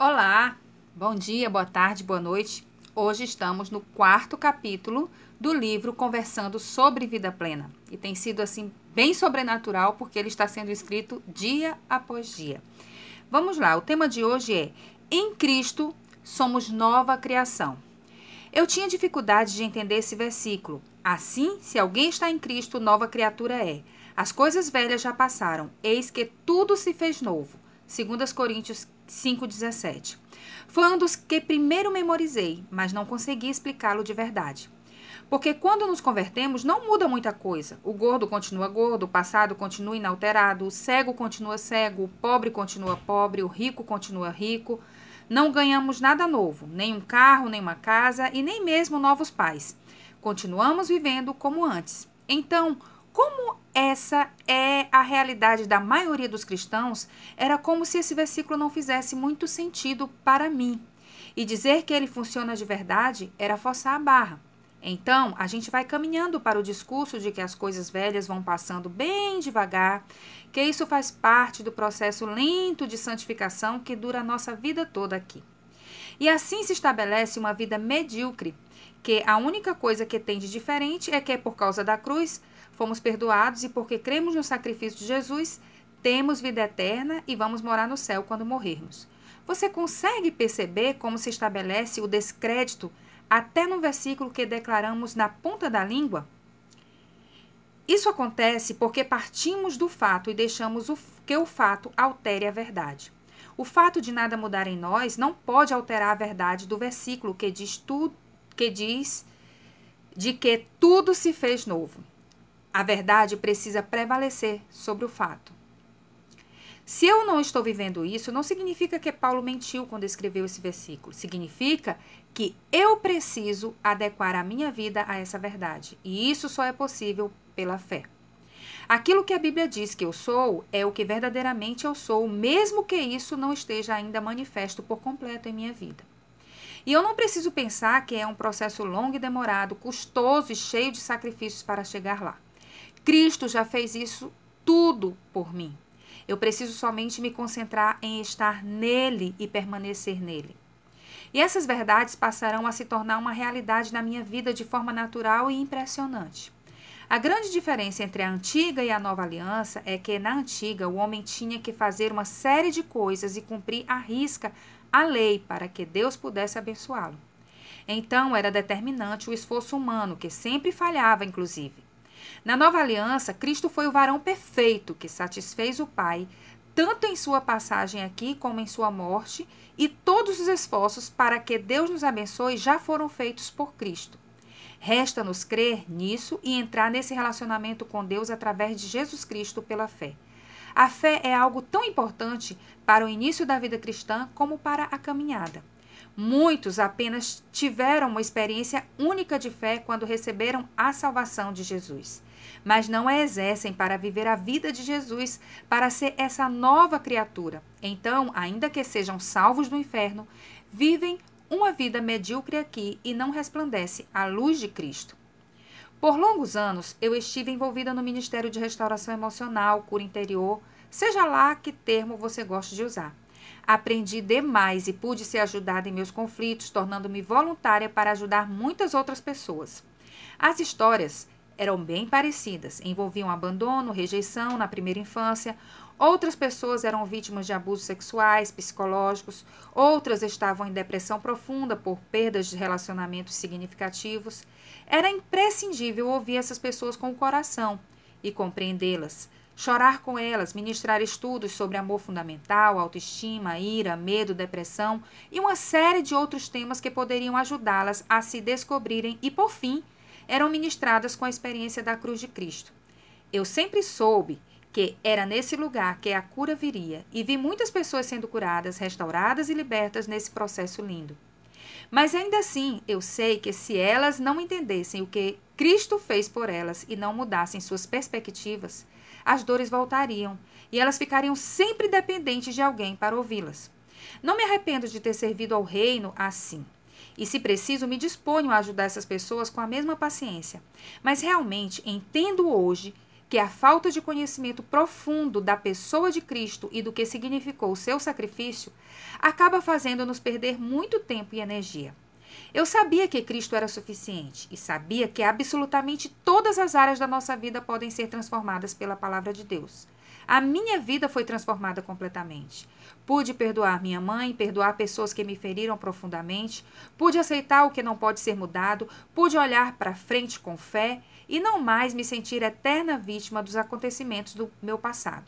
Olá, bom dia, boa tarde, boa noite. Hoje estamos no 4º capítulo do livro Conversando sobre Vida Plena. E tem sido assim bem sobrenatural porque ele está sendo escrito dia após dia. Vamos lá, o tema de hoje é: em Cristo somos nova criação. Eu tinha dificuldade de entender esse versículo. Assim, se alguém está em Cristo, nova criatura é. As coisas velhas já passaram, eis que tudo se fez novo. 2 Coríntios 5,17. Foi um dos que primeiro memorizei, mas não consegui explicá-lo de verdade. Porque quando nos convertemos, não muda muita coisa. O gordo continua gordo, o passado continua inalterado, o cego continua cego, o pobre continua pobre, o rico continua rico. Não ganhamos nada novo, nem um carro, nem uma casa e nem mesmo novos pais. Continuamos vivendo como antes. Então, como essa é a realidade da maioria dos cristãos, era como se esse versículo não fizesse muito sentido para mim. E dizer que ele funciona de verdade era forçar a barra. Então, a gente vai caminhando para o discurso de que as coisas velhas vão passando bem devagar, que isso faz parte do processo lento de santificação que dura a nossa vida toda aqui. E assim se estabelece uma vida medíocre, que a única coisa que tem de diferente é que, por causa da cruz, fomos perdoados e porque cremos no sacrifício de Jesus, temos vida eterna e vamos morar no céu quando morrermos. Você consegue perceber como se estabelece o descrédito até no versículo que declaramos na ponta da língua? Isso acontece porque partimos do fato e deixamos que o fato altere a verdade. O fato de nada mudar em nós não pode alterar a verdade do versículo que diz de que tudo se fez novo. A verdade precisa prevalecer sobre o fato. Se eu não estou vivendo isso, não significa que Paulo mentiu quando escreveu esse versículo. Significa que eu preciso adequar a minha vida a essa verdade. E isso só é possível pela fé. Aquilo que a Bíblia diz que eu sou é o que verdadeiramente eu sou, mesmo que isso não esteja ainda manifesto por completo em minha vida. E eu não preciso pensar que é um processo longo e demorado, custoso e cheio de sacrifícios para chegar lá. Cristo já fez isso tudo por mim. Eu preciso somente me concentrar em estar nele e permanecer nele. E essas verdades passarão a se tornar uma realidade na minha vida de forma natural e impressionante. A grande diferença entre a antiga e a nova aliança é que na antiga o homem tinha que fazer uma série de coisas e cumprir à risca a lei para que Deus pudesse abençoá-lo. Então era determinante o esforço humano, que sempre falhava, inclusive. Na nova aliança, Cristo foi o varão perfeito que satisfez o Pai, tanto em sua passagem aqui como em sua morte, e todos os esforços para que Deus nos abençoe já foram feitos por Cristo. Resta-nos crer nisso e entrar nesse relacionamento com Deus através de Jesus Cristo pela fé. A fé é algo tão importante para o início da vida cristã como para a caminhada. Muitos apenas tiveram uma experiência única de fé quando receberam a salvação de Jesus, mas não a exercem para viver a vida de Jesus, para ser essa nova criatura. Então, ainda que sejam salvos do inferno, vivem uma vida medíocre aqui e não resplandece a luz de Cristo. Por longos anos, eu estive envolvida no Ministério de Restauração Emocional, Cura Interior, seja lá que termo você goste de usar. Aprendi demais e pude ser ajudada em meus conflitos, tornando-me voluntária para ajudar muitas outras pessoas. As histórias eram bem parecidas, envolviam abandono, rejeição na primeira infância. Outras pessoas eram vítimas de abusos sexuais, psicológicos, outras estavam em depressão profunda por perdas de relacionamentos significativos. Era imprescindível ouvir essas pessoas com o coração e compreendê-las. Chorar com elas, ministrar estudos sobre amor fundamental, autoestima, ira, medo, depressão e uma série de outros temas que poderiam ajudá-las a se descobrirem e, por fim, eram ministradas com a experiência da cruz de Cristo. Eu sempre soube que era nesse lugar que a cura viria e vi muitas pessoas sendo curadas, restauradas e libertas nesse processo lindo. Mas ainda assim, eu sei que se elas não entendessem o que Cristo fez por elas e não mudassem suas perspectivas, as dores voltariam e elas ficariam sempre dependentes de alguém para ouvi-las. Não me arrependo de ter servido ao reino assim. E, se preciso, me disponho a ajudar essas pessoas com a mesma paciência. Mas realmente entendo hoje que a falta de conhecimento profundo da pessoa de Cristo e do que significou o seu sacrifício acaba fazendo-nos perder muito tempo e energia. Eu sabia que Cristo era suficiente e sabia que absolutamente todas as áreas da nossa vida podem ser transformadas pela palavra de Deus. A minha vida foi transformada completamente. Pude perdoar minha mãe, perdoar pessoas que me feriram profundamente, pude aceitar o que não pode ser mudado, pude olhar para frente com fé e não mais me sentir eterna vítima dos acontecimentos do meu passado.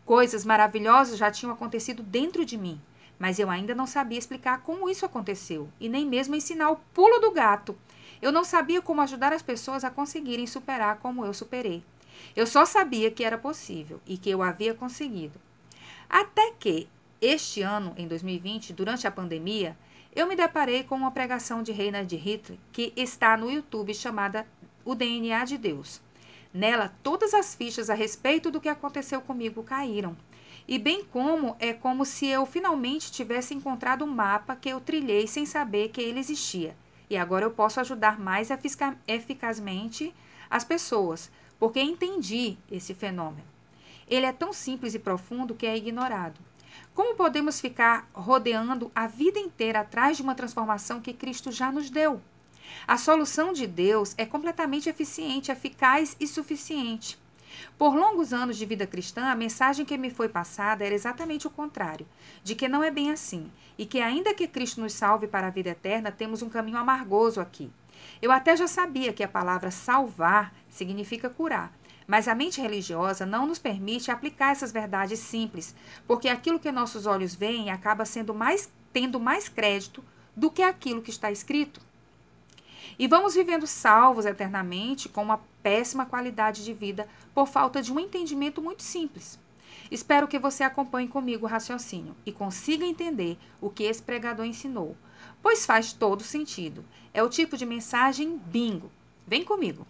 Coisas maravilhosas já tinham acontecido dentro de mim, mas eu ainda não sabia explicar como isso aconteceu e nem mesmo ensinar o pulo do gato. Eu não sabia como ajudar as pessoas a conseguirem superar como eu superei. Eu só sabia que era possível e que eu havia conseguido. Até que, este ano, em 2020, durante a pandemia, eu me deparei com uma pregação de Reinhard Hitler que está no YouTube chamada O DNA de Deus. Nela, todas as fichas a respeito do que aconteceu comigo caíram. E bem como é como se eu finalmente tivesse encontrado um mapa que eu trilhei sem saber que ele existia. E agora eu posso ajudar mais eficazmente as pessoas, porque entendi esse fenômeno. Ele é tão simples e profundo que é ignorado. Como podemos ficar rodeando a vida inteira atrás de uma transformação que Cristo já nos deu? A solução de Deus é completamente eficiente, eficaz e suficiente. Por longos anos de vida cristã, a mensagem que me foi passada era exatamente o contrário, de que não é bem assim, e que ainda que Cristo nos salve para a vida eterna, temos um caminho amargoso aqui. Eu até já sabia que a palavra salvar significa curar, mas a mente religiosa não nos permite aplicar essas verdades simples, porque aquilo que nossos olhos veem acaba tendo mais crédito do que aquilo que está escrito. E vamos vivendo salvos eternamente com uma péssima qualidade de vida por falta de um entendimento muito simples. Espero que você acompanhe comigo o raciocínio e consiga entender o que esse pregador ensinou, pois faz todo sentido. É o tipo de mensagem bingo. Vem comigo.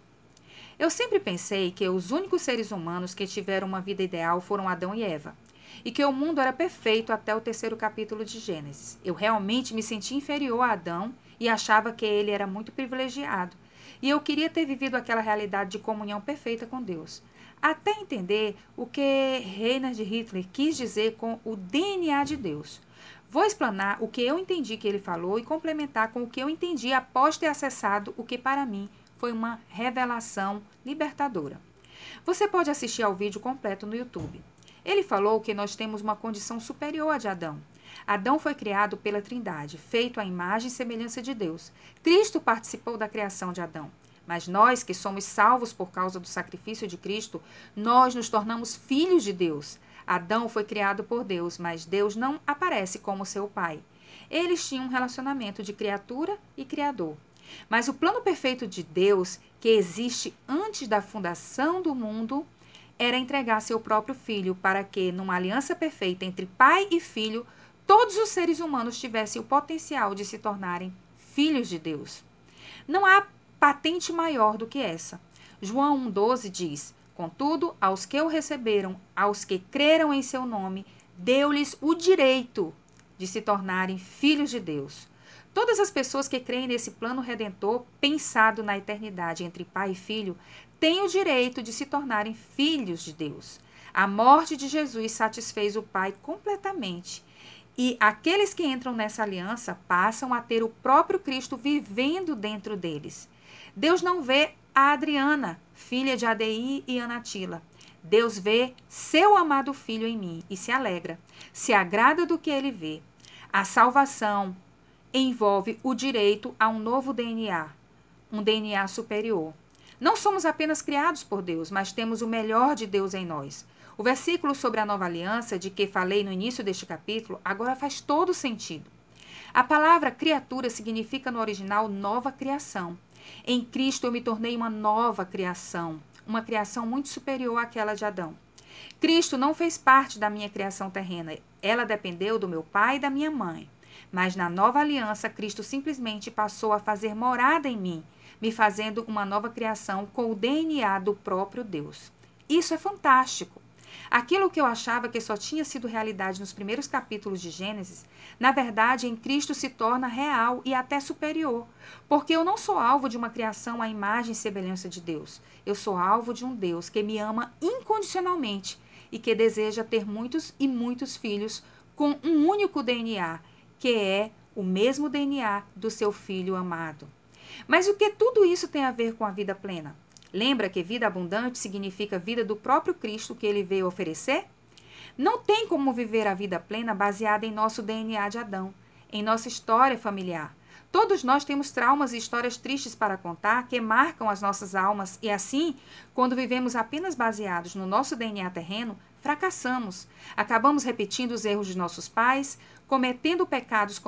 Eu sempre pensei que os únicos seres humanos que tiveram uma vida ideal foram Adão e Eva, e que o mundo era perfeito até o 3º capítulo de Gênesis. Eu realmente me senti inferior a Adão e achava que ele era muito privilegiado. E eu queria ter vivido aquela realidade de comunhão perfeita com Deus. Até entender o que Reinhard Hitler quis dizer com o DNA de Deus. Vou explanar o que eu entendi que ele falou e complementar com o que eu entendi após ter acessado o que para mim foi uma revelação libertadora. Você pode assistir ao vídeo completo no YouTube. Ele falou que nós temos uma condição superior à de Adão. Adão foi criado pela Trindade, feito à imagem e semelhança de Deus. Cristo participou da criação de Adão. Mas nós, que somos salvos por causa do sacrifício de Cristo, nós nos tornamos filhos de Deus. Adão foi criado por Deus, mas Deus não aparece como seu pai. Eles tinham um relacionamento de criatura e criador. Mas o plano perfeito de Deus, que existe antes da fundação do mundo, era entregar seu próprio filho para que, numa aliança perfeita entre pai e filho, todos os seres humanos tivessem o potencial de se tornarem filhos de Deus. Não há patente maior do que essa. João 1,12 diz: contudo, aos que o receberam, aos que creram em seu nome, deu-lhes o direito de se tornarem filhos de Deus. Todas as pessoas que creem nesse plano redentor, pensado na eternidade entre pai e filho, têm o direito de se tornarem filhos de Deus. A morte de Jesus satisfez o Pai completamente. E aqueles que entram nessa aliança passam a ter o próprio Cristo vivendo dentro deles. Deus não vê a Adriana, filha de Adei e Anatila. Deus vê seu amado filho em mim e se alegra, se agrada do que ele vê. A salvação envolve o direito a um novo DNA, um DNA superior. Não somos apenas criados por Deus, mas temos o melhor de Deus em nós. O versículo sobre a nova aliança, de que falei no início deste capítulo, agora faz todo sentido. A palavra criatura significa no original nova criação. Em Cristo eu me tornei uma nova criação, uma criação muito superior àquela de Adão. Cristo não fez parte da minha criação terrena, ela dependeu do meu pai e da minha mãe. Mas na nova aliança, Cristo simplesmente passou a fazer morada em mim, me fazendo uma nova criação com o DNA do próprio Deus. Isso é fantástico. Aquilo que eu achava que só tinha sido realidade nos primeiros capítulos de Gênesis, na verdade, em Cristo se torna real e até superior, porque eu não sou alvo de uma criação à imagem e semelhança de Deus. Eu sou alvo de um Deus que me ama incondicionalmente e que deseja ter muitos e muitos filhos com um único DNA, que é o mesmo DNA do seu Filho amado. Mas o que tudo isso tem a ver com a vida plena? Lembra que vida abundante significa vida do próprio Cristo que ele veio oferecer? Não tem como viver a vida plena baseada em nosso DNA de Adão, em nossa história familiar. Todos nós temos traumas e histórias tristes para contar que marcam as nossas almas e assim, quando vivemos apenas baseados no nosso DNA terreno, fracassamos. Acabamos repetindo os erros de nossos pais, cometendo pecados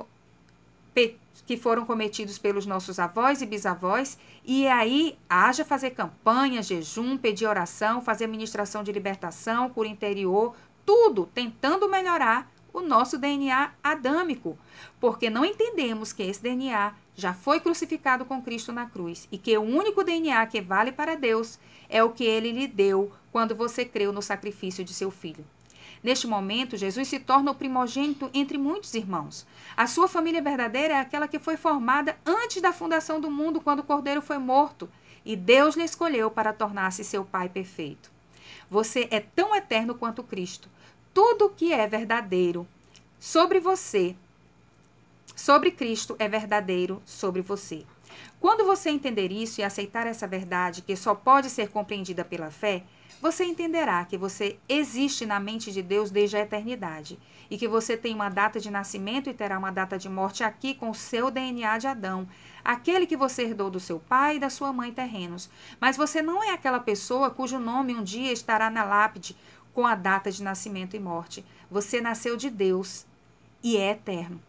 que foram cometidos pelos nossos avós e bisavós, e aí haja fazer campanha, jejum, pedir oração, fazer ministração de libertação, cura interior, tudo tentando melhorar o nosso DNA adâmico, porque não entendemos que esse DNA já foi crucificado com Cristo na cruz e que o único DNA que vale para Deus é o que ele lhe deu quando você creu no sacrifício de seu filho. Neste momento, Jesus se torna o primogênito entre muitos irmãos. A sua família verdadeira é aquela que foi formada antes da fundação do mundo, quando o Cordeiro foi morto, e Deus lhe escolheu para tornar-se seu Pai perfeito. Você é tão eterno quanto Cristo. Tudo que é verdadeiro sobre você, sobre Cristo, é verdadeiro sobre você. Quando você entender isso e aceitar essa verdade, que só pode ser compreendida pela fé, você entenderá que você existe na mente de Deus desde a eternidade e que você tem uma data de nascimento e terá uma data de morte aqui com o seu DNA de Adão, aquele que você herdou do seu pai e da sua mãe terrenos. Mas você não é aquela pessoa cujo nome um dia estará na lápide com a data de nascimento e morte. Você nasceu de Deus e é eterno.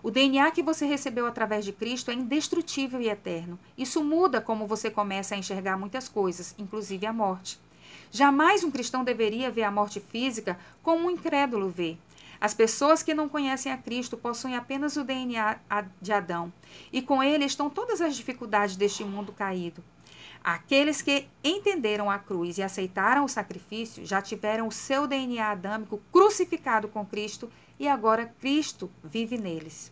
O DNA que você recebeu através de Cristo é indestrutível e eterno. Isso muda como você começa a enxergar muitas coisas, inclusive a morte. Jamais um cristão deveria ver a morte física como um incrédulo vê. As pessoas que não conhecem a Cristo possuem apenas o DNA de Adão, e com ele estão todas as dificuldades deste mundo caído. Aqueles que entenderam a cruz e aceitaram o sacrifício já tiveram o seu DNA adâmico crucificado com Cristo e agora Cristo vive neles.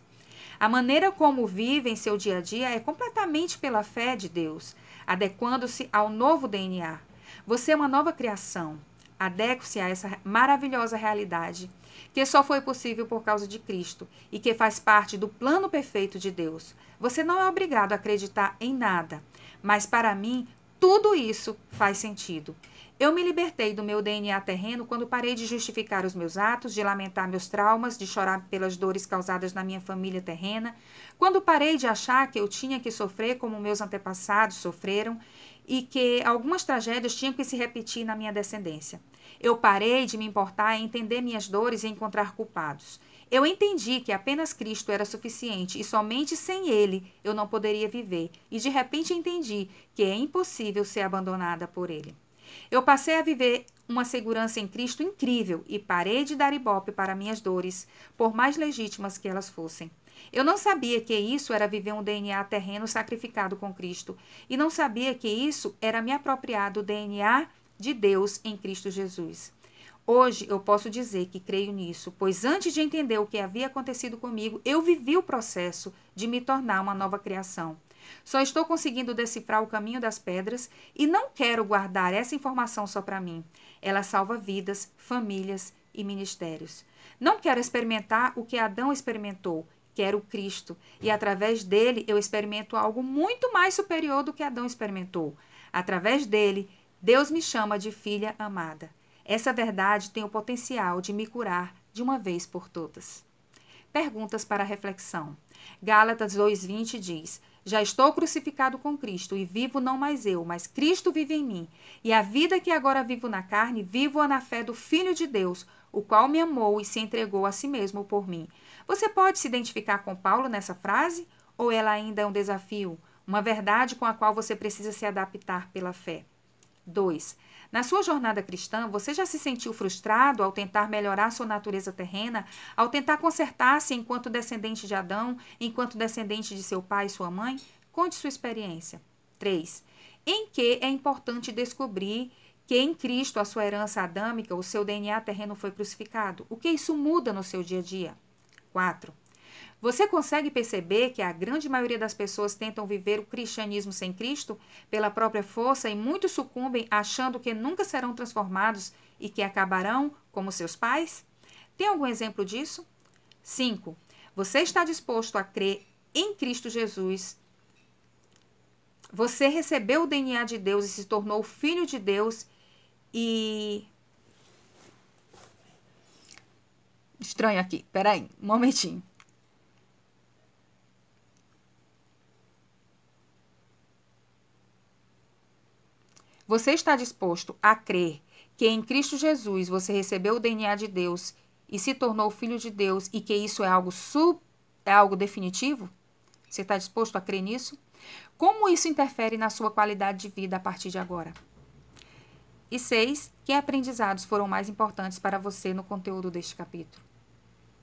A maneira como vivem seu dia a dia é completamente pela fé de Deus, adequando-se ao novo DNA. Você é uma nova criação. Adeque-se a essa maravilhosa realidade, que só foi possível por causa de Cristo e que faz parte do plano perfeito de Deus. Você não é obrigado a acreditar em nada, mas para mim, tudo isso faz sentido. Eu me libertei do meu DNA terreno quando parei de justificar os meus atos, de lamentar meus traumas, de chorar pelas dores causadas na minha família terrena, quando parei de achar que eu tinha que sofrer como meus antepassados sofreram e que algumas tragédias tinham que se repetir na minha descendência. Eu parei de me importar em entender minhas dores e encontrar culpados. Eu entendi que apenas Cristo era suficiente e somente sem Ele eu não poderia viver. E de repente entendi que é impossível ser abandonada por Ele. Eu passei a viver uma segurança em Cristo incrível e parei de dar ibope para minhas dores, por mais legítimas que elas fossem. Eu não sabia que isso era viver um DNA terreno sacrificado com Cristo e não sabia que isso era me apropriar do DNA de Deus em Cristo Jesus. Hoje eu posso dizer que creio nisso, pois antes de entender o que havia acontecido comigo, eu vivi o processo de me tornar uma nova criação. Só estou conseguindo decifrar o caminho das pedras e não quero guardar essa informação só para mim. Ela salva vidas, famílias e ministérios. Não quero experimentar o que Adão experimentou. Quero Cristo e através dele eu experimento algo muito mais superior do que Adão experimentou. Através dele, Deus me chama de filha amada. Essa verdade tem o potencial de me curar de uma vez por todas. Perguntas para reflexão. Gálatas 2:20 diz: Já estou crucificado com Cristo e vivo não mais eu, mas Cristo vive em mim. E a vida que agora vivo na carne, vivo-a na fé do Filho de Deus, o qual me amou e se entregou a si mesmo por mim. Você pode se identificar com Paulo nessa frase? Ou ela ainda é um desafio, uma verdade com a qual você precisa se adaptar pela fé? 2. Na sua jornada cristã, você já se sentiu frustrado ao tentar melhorar sua natureza terrena, ao tentar consertar-se enquanto descendente de Adão, enquanto descendente de seu pai e sua mãe? Conte sua experiência. 3. Em que é importante descobrir que em Cristo, a sua herança adâmica, o seu DNA terreno foi crucificado. O que isso muda no seu dia a dia? 4. Você consegue perceber que a grande maioria das pessoas tentam viver o cristianismo sem Cristo pela própria força e muitos sucumbem achando que nunca serão transformados e que acabarão como seus pais? Tem algum exemplo disso? 5. Você está disposto a crer em Cristo Jesus? Você recebeu o DNA de Deus e se tornou filho de Deus e... Estranho aqui, peraí, um momentinho. Você está disposto a crer que em Cristo Jesus você recebeu o DNA de Deus e se tornou filho de Deus e que isso é algo definitivo? Você está disposto a crer nisso? Como isso interfere na sua qualidade de vida a partir de agora? E 6. Que aprendizados foram mais importantes para você no conteúdo deste capítulo?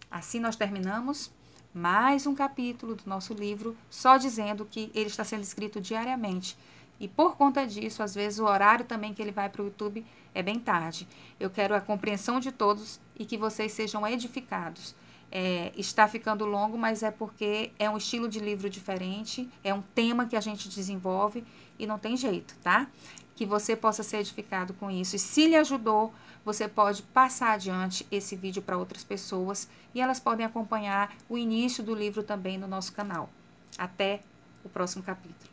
Assim nós terminamos mais um capítulo do nosso livro, só dizendo que ele está sendo escrito diariamente. E por conta disso, às vezes o horário também que ele vai para o YouTube é bem tarde. Eu quero a compreensão de todos e que vocês sejam edificados. Está ficando longo, mas é porque é um estilo de livro diferente, é um tema que a gente desenvolve e não tem jeito, tá? Que você possa ser edificado com isso. E se lhe ajudou, você pode passar adiante esse vídeo para outras pessoas e elas podem acompanhar o início do livro também no nosso canal. Até o próximo capítulo.